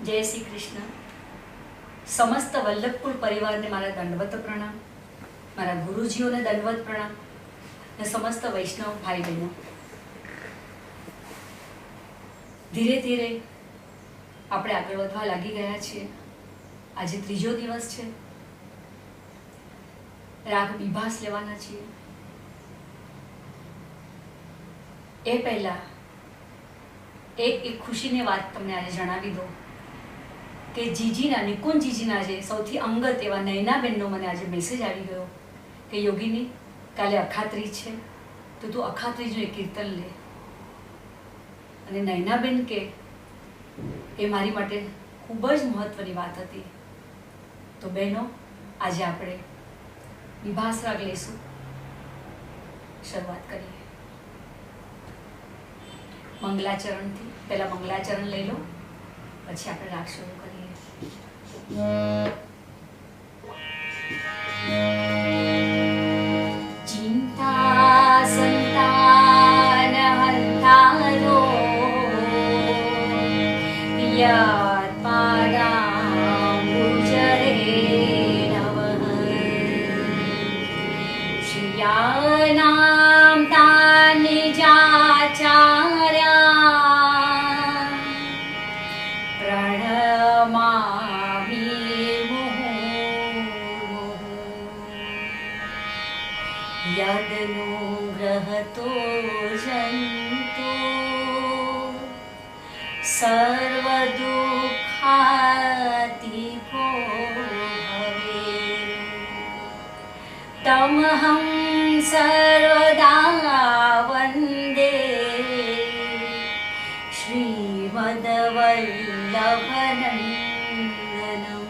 जय श्री कृष्ण। समस्त वल्लभकुल परिवार ने मारा दंडवत प्रणाम, मारा गुरुजीओ ने दंडवत प्रणाम ने समस्त वैष्णव भाई बहनों। धीरे धीरे આપણે આગળ વધવા લાગી ગયા છીએ। આજે ત્રીજો દિવસ છે। રાગ વિભાસ લેવાના છીએ। એ પહેલા એક ખુશીની વાત તમને આજે જણાવી દઉં કે જીજીના નિકુંજ જીજીના જે સૌથી અંગત એવા નયનાબેનનો મને આજે મેસેજ આવી ગયો કે યોગીની કાલે અખાત્રીજ છે તો તું અખાત્રીજનું એક કીર્તન લે। અને નયનાબેન કે એ મારી માટે ખૂબ જ મહત્વની વાત હતી। તો બહેનો આજે આપણે વિભાસ રાગ લઈશું। શરૂઆત કરીએ મંગલાચરણથી। પહેલા મંગલાચરણ લઈ લો, પછી આપણે રાગ શરૂ કરીએ। ચિંતા સંતાન હંતારો યાદ પાડા ગુજરે નવઃ શ્રિયાનામ તાનિ જાચાર્યા પ્રણમામિ મુહુર્મુહુઃ યદનુગ્રહતો જંતો सर्वदुःखातिको भवेत् तमहं सर्वदा वन्दे श्रीमद्वल्लभनन्दनम्।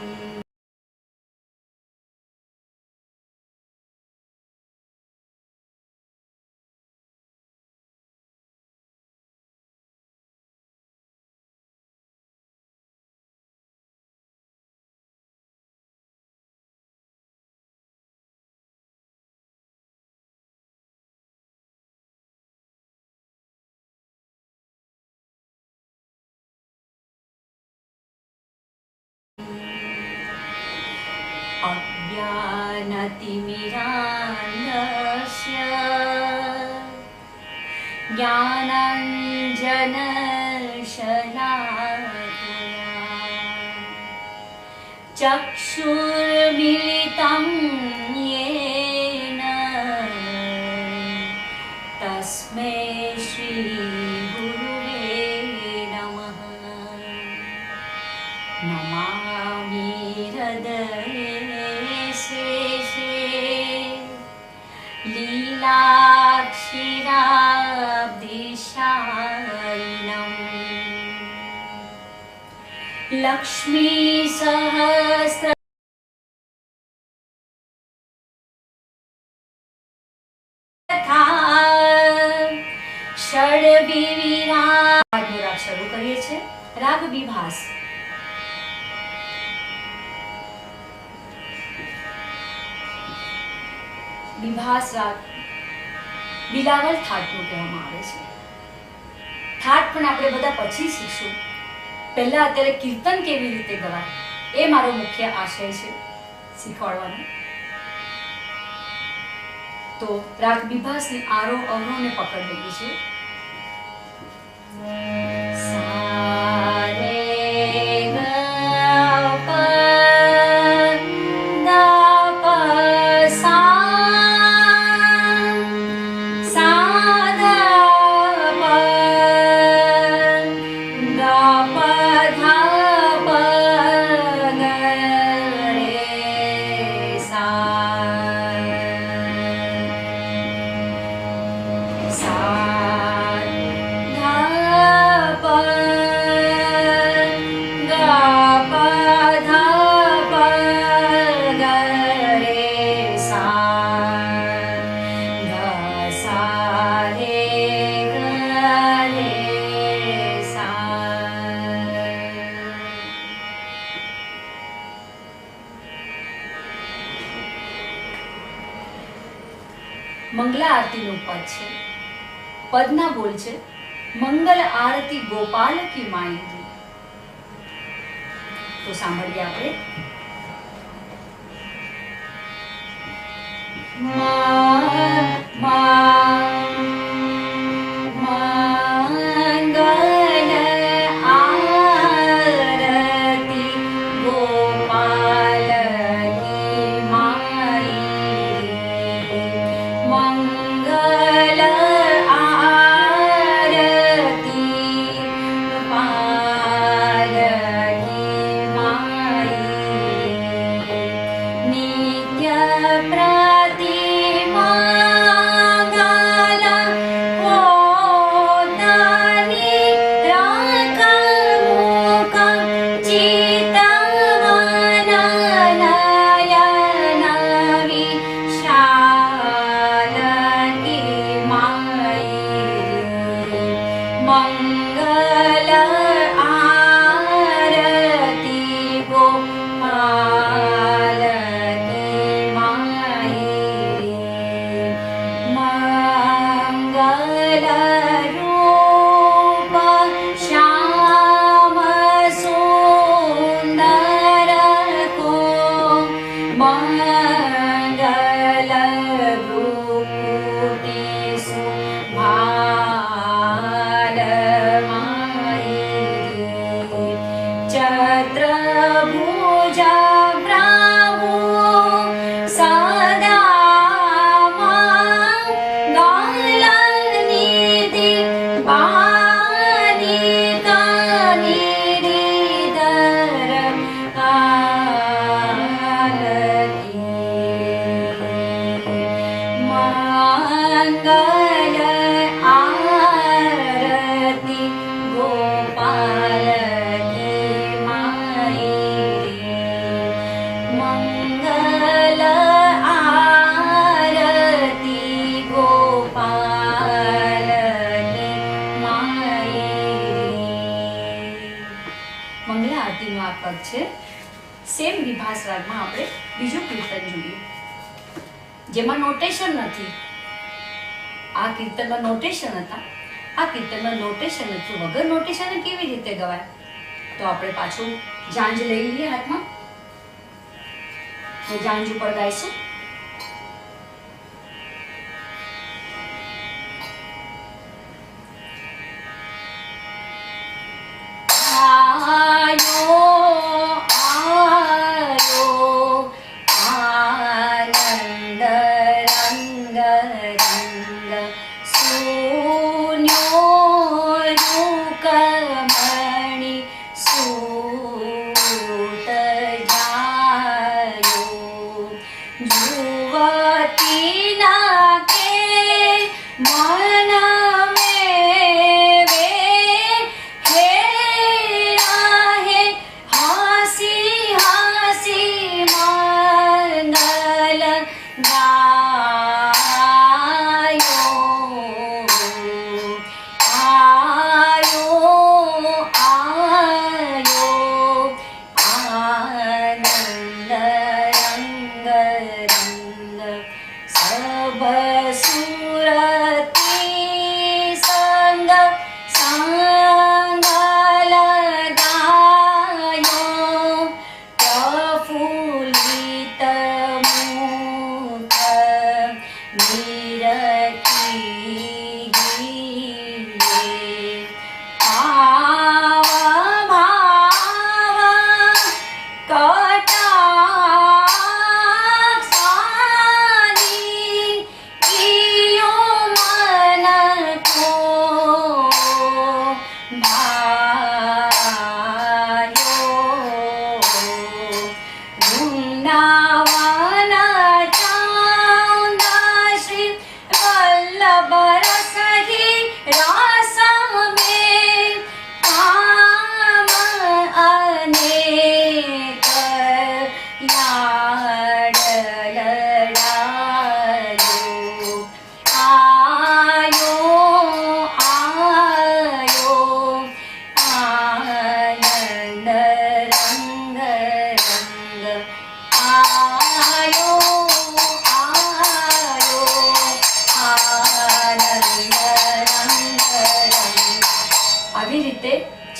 अज्ञानतिमिरान्धस्य ज्ञानाञ्जनशलाकया चक्षुर्मिलितं येन तस्मै श्रीगुरुवे नमः। नमामि हृदये लीलाक्षीराब्धिशायिनम् लक्ष्मी सहस्र षड्विविरा। राग શરૂ કરીએ છીએ। રાગ વિભાસ। વિભાસ રાગ બિલાવલ થાટનું કહેવામાં આવે છે। થાટ પણ આપણે બધા પછી શીખશું। પહેલા અત્યારે કીર્તન કેવી રીતે ગવાય એ મારો મુખ્ય આશય છે શીખવાડવાનો। તો રાગ વિભાસની આરોહ અવરોહને પકડ લઈએ છીએ। મંગલા આરતીનું પદ છે। પદના બોલ છે મંગલ આરતી ગોપાલ કી માઈ दी। તો સાંભળીએ આપણે. સેમ વિભાસ રાગમાં આપણે બીજું કીર્તન જોઈએ જેમાં નોટેશન નથી. આ કીર્તનમાં નોટેશન હતા, આ કીર્તનમાં નોટેશન નથી. વગર નોટેશન કેવી રીતે ગવાય? તો આપણે પાછું જાંજ લઈ લઈએ હાથમાં, તો જાંજ ઉપર ગાઈશું.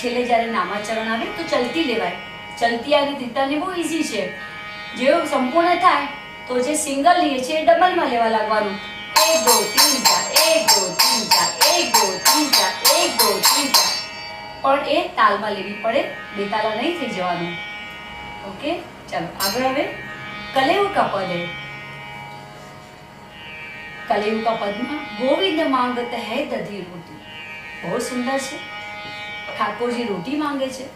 છેલ્લે જ્યારે નામાચરણ આવે તો ચલતી લેવાય, ચલતી આવી તીતાની બહુ ઈઝી છે. જેવું સંપૂર્ણ થાય તો જે સિંગલ લઈએ છે એ ડબલમાં લેવા લાગવાનું. 1 2 3 4 1 2 3 4 1 2 3 4 1 2 3 4. પણ એ તાલમાં લેવી પડે, બે તાલા નહીં થઈ જવાનું. ઓકે, ચાલો આગળ. હવે કલેઉકા પદ. કલેઉકા પદમાં ગોવિંદ માંગત હૈ દધી રોટી. બહુ સુંદર છે. ઠાકોરજી રોટી માંગે છે.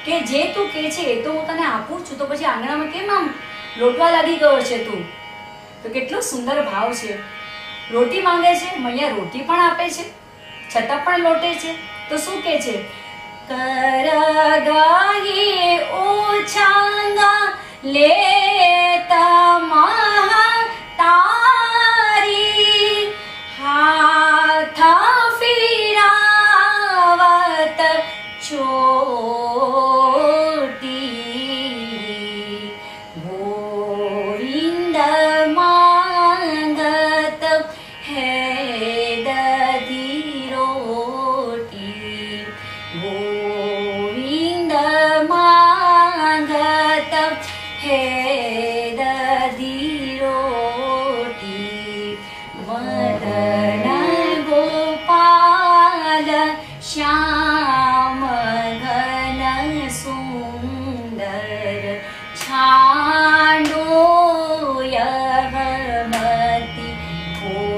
કે જે તું કે છે એ તો હું તને આપું છું, તો પછી આંગણામાં કેમ આમ લોટવા લાગી ગયો છે તું? તો કેટલો સુંદર ભાવ છે. રોટી માંગે છે, મૈયા રોટી પણ આપે છે, છતાં પણ લોટે છે. તો શું કે છે? કરગાહી ઓછાંગા લેતા મહા તારી હાથ ફિરાવત ચોટી ગોવિંદ માંગત હૈ દધી રોટી ગોવિંદ માંગત હૈ દધી રોટી મદન ગોપાલ શ્યામ ઘન સુંદર છાંડો યહમતિ ખોટી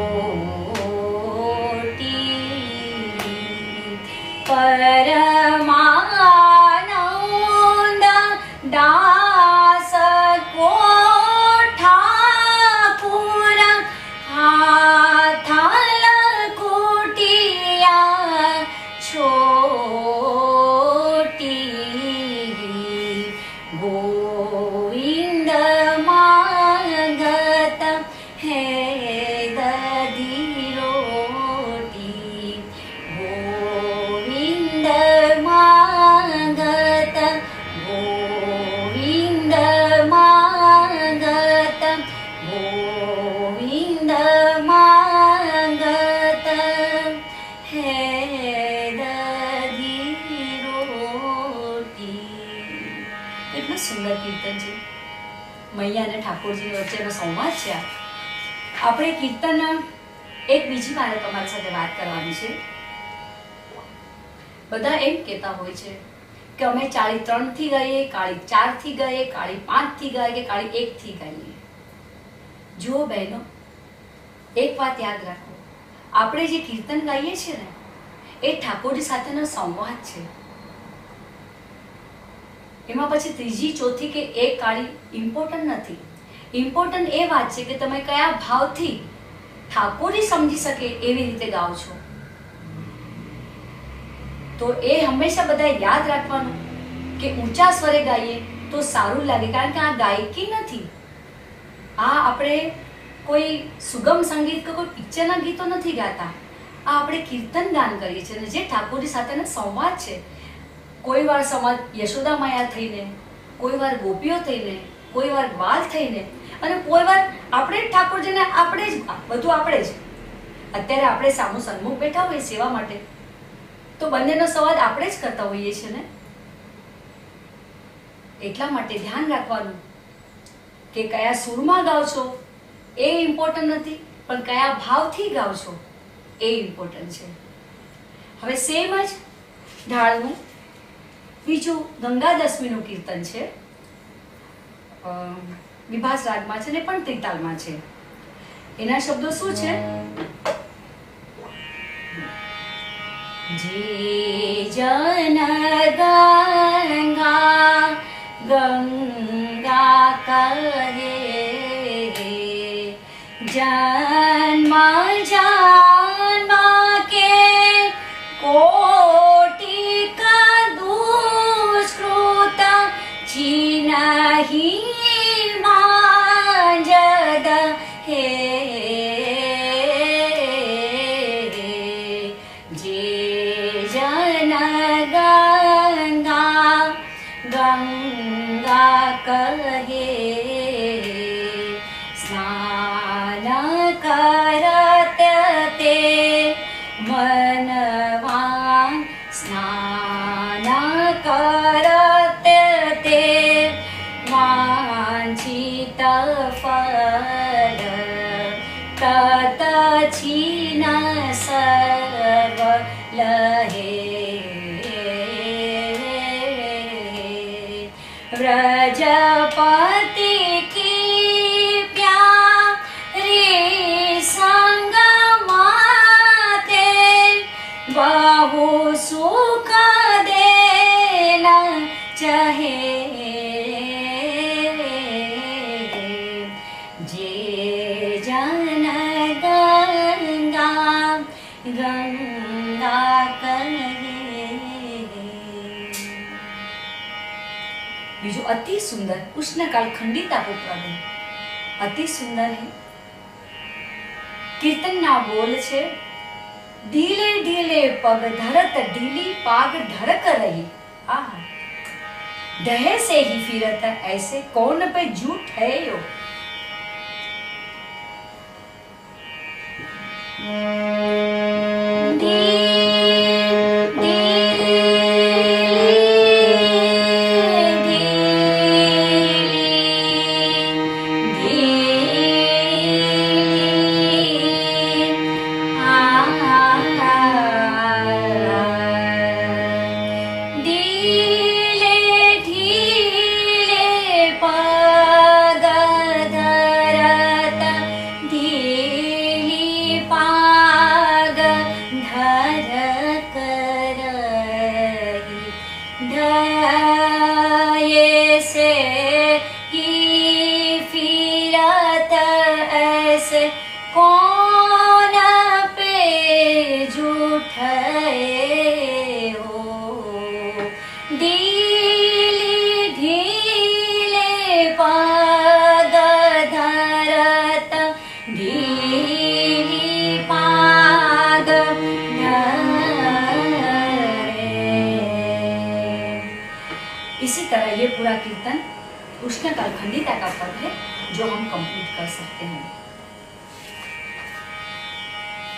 પરમાનંદ દાસ કો ઠાકુર હાથ લખોટિયા છોટી ગોવિંદ માંગત હૈ દધી રોટી ગોવિંદ માંગત ગોવિંદ માંગત ગોવિંદ માંગત હૈ દધી રોટી. કેટલું સુંદર કીર્તન છે. મૈયા અને ઠાકોરજી વચ્ચેનો સંવાદ છે આ. આપણે કીર્તન એક બીજી વાર તમારી સાથે વાત કરવાની છે. બધા એમ કહેતા હોય છે કે અમે કાળી 3 થી ગાઈએ, કાળી 4 થી ગાઈએ, કાળી 5 થી ગાઈએ કે કાળી 1 થી ગાઈએ. જુઓ બહેનો, એક વાત યાદ રાખો, આપણે જે કીર્તન ગાઈએ છીએ ને એ ઠાકોરજી સાથેનો સંવાદ છે. એમાં પછી ત્રીજી ચોથી કે એક કાળી ઇમ્પોર્ટન્ટ નથી. ઇમ્પોર્ટન્ટ એ વાત છે કે તમે કયા ભાવથી ઠાકોરજી સમજી શકે એવી રીતે ગાઓ છો. તો એ હંમેશા બધા યાદ રાખવાનું કે ઊંચા સ્વરે ગાઈએ તો સારું લાગે, કારણ કે આ ગાયકી નથી. આ આપણે કોઈ સુગમ સંગીત કે કોઈ પિક્ચરના ગીતો નથી ગાતા. આ આપણે કીર્તન ગાન કરીએ છીએ અને જે ઠાકોરજી સાથેનો સંવાદ છે. કોઈ વાર સંવાદ યશોદા માયા થઈને, કોઈ વાર ગોપીઓ થઈને, કોઈ વાર ગ્વાલ થઈને, અને કોઈ વાર આપણે જ ઠાકોરજીને આપણે જ બધું આપણે જ. અત્યારે આપણે સામુ સન્મુખ બેઠા હોઈએ સેવા માટે, તો બંનેનો સંવાદ આપણે જ કરતા હોઈએ છીએ ને. એટલા માટે ધ્યાન રાખવાનું કે કયા સૂરમાં ગાઓ છો એ ઇમ્પોર્ટન્ટ નથી, પણ કયા ભાવથી ગાઓ છો એ ઇમ્પોર્ટન્ટ છે. હવે સેમ જ ઢાળનું બીજું ગંગા દશમીનું કીર્તન છે, વિભાસ રાગમાં છે ને પણ ત્રિતાલમાં છે. એના શબ્દો શું છે? જે જન ગંગા ગંગા કહે, जन्म जन्म के कोटि का दुष्कृत छिनहि मांजद हे, जे जन गंगा गंगा कहे, करते ते मनवान स्नान करते ते वांछित फल तत छिन सर्व लहे, व्रजपति बहु सुख देना चाहे, जे जन गंगा गंगा कहे. बीजू अति सुंदर उष्णकाल खंडिता उपराग अति सुंदर है. कीर्तन ना बोल छे, ढीले ढीले पग धरत ढीली पाग ढरक रही, आहा डहे से ही फिरत ऐसे कौन पे झूठ है यो. कौन पे झूठ हो, ढीली ढीले पग धरत ढीली पाग धरे. इसी तरह ये पूरा कीर्तन उष्णकाल खंडिता का पद है जो हम कंप्लीट कर सकते हैं.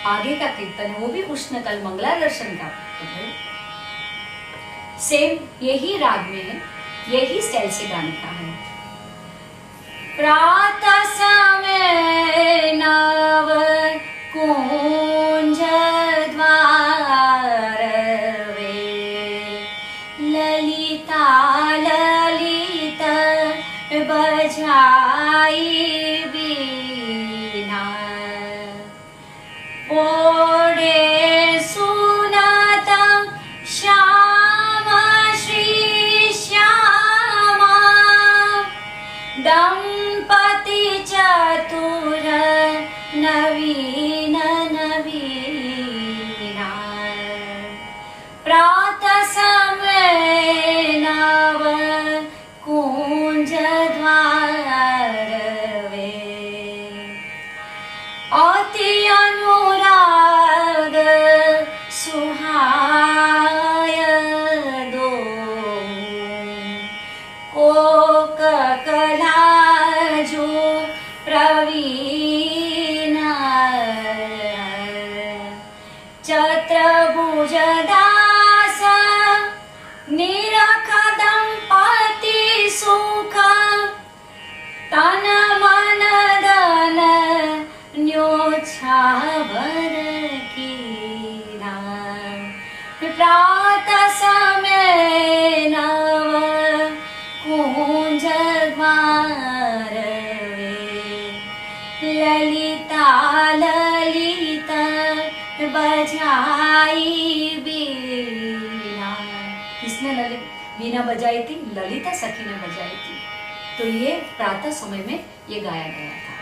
आगे का कीर्तन है वो भी उष्णकाल मंगला दर्शन का है. सेम यही राग में है, यही स्टाइल से गाने का है. प्रातः समय नव कुंज द्वार वे, ललिता ललित बजाई बीना, ओढ़े सुनाता श्यामा श्री श्यामा, दंपति चतुर नवीन नवीना, प्रातः समय नव कुंज द्वार वे, अति अनुराग सुहाय दो, कोक कला जो प्रवीण, चतुर्भुज दास निरख दंपति सुख, तन बजाई बीना। किसने बीना बजाई थी? ललिता सखी ने बजाई थी। तो ये प्रातः समय में ये गाया गया था।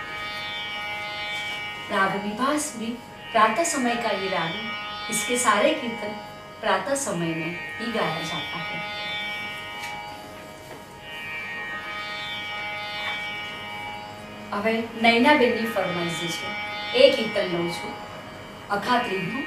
राग विभास भी प्रातः समय का ये राग, इसके सारे कीर्तन प्रातः समय में ही गाया जाता है। હવે નૈનાબેનની ફરમાઈશ છે, એ કીર્તન લઉં છું, અખાત્રીજનું।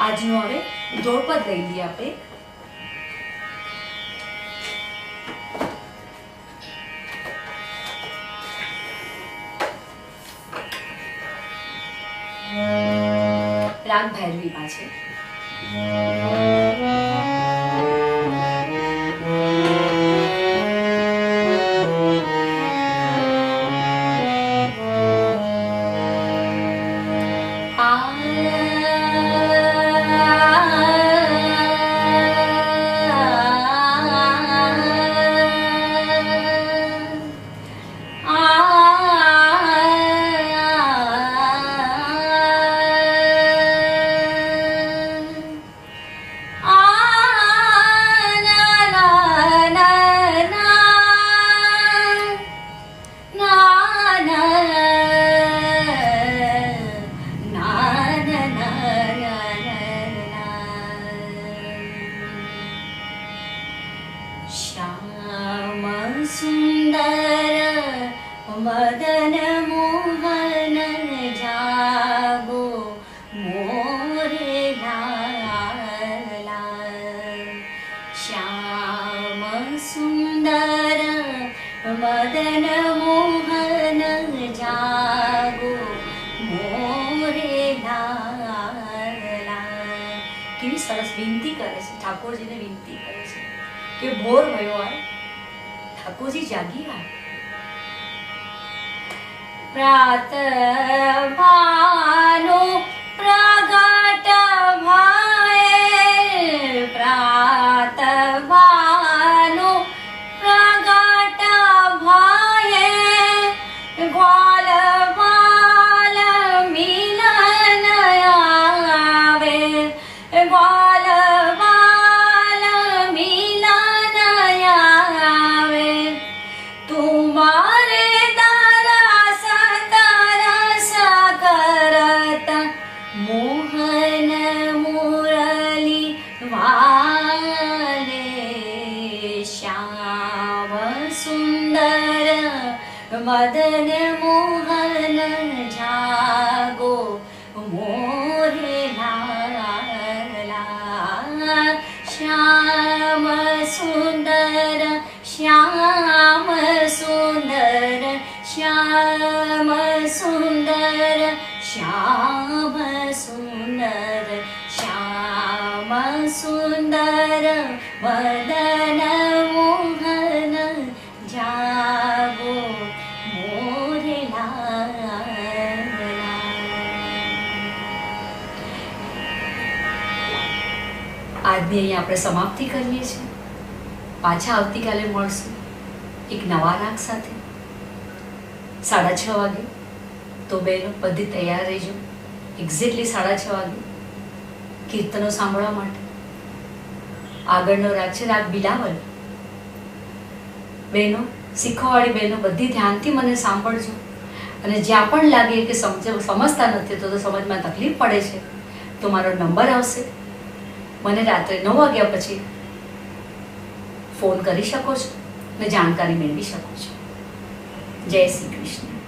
આજનું હવે ધોળપદ લઈ લઈએ આપણે। રાગ ભૈરવીમાં છે। मदन मोहन जागो मोरे लाला, श्याम सुंदर मदन मोहन जागो मोरे लाला। केवी सरस विनती करे छे, ठाकुरजीने विनती करे छे के भोर भयो आय, ठाकुरजी जागी आय। प्रातः भानु प्रगट भये, प्रातः भानु प्रगट भये, ग्वाल बाल मिलन आवे, ग्वाल बाल मिलन आवे। तुम्हारे मोहन मुरली वाले, श्याम सुंदर મદન મોહન જાગો મોરે લાલા, શ્યામ સુંદર શ્યામ સુંદર શ્યામ સુંદર શ્યામ સુંદર શ્યામ સુંદર મદન મોહન જાગો મોરે લાલા. આજની અહીં આપણે સમાપ્તિ કરીએ છીએ. પાછા આવતીકાલે મળશું એક નવા રાગ સાથે 6:30 વાગે. તો બહેનો બધી તૈયાર રહેજો. એક્ઝેક્ટલી 6:30 વાગે કીર્તનો સાંભળવા માટે. આગળનો રાગ છે રાગ બિલાવલ. બહેનો, શીખવાવાળી બહેનો બધી ધ્યાનથી મને સાંભળજો. અને જ્યાં પણ લાગે કે સમજતા નથી તો સમજમાં તકલીફ પડે છે તો મારો નંબર આવશે. મને રાત્રે 9 વાગ્યા પછી ફોન કરી શકો છો અને જાણકારી મેળવી શકો છો. જય શ્રી કૃષ્ણ.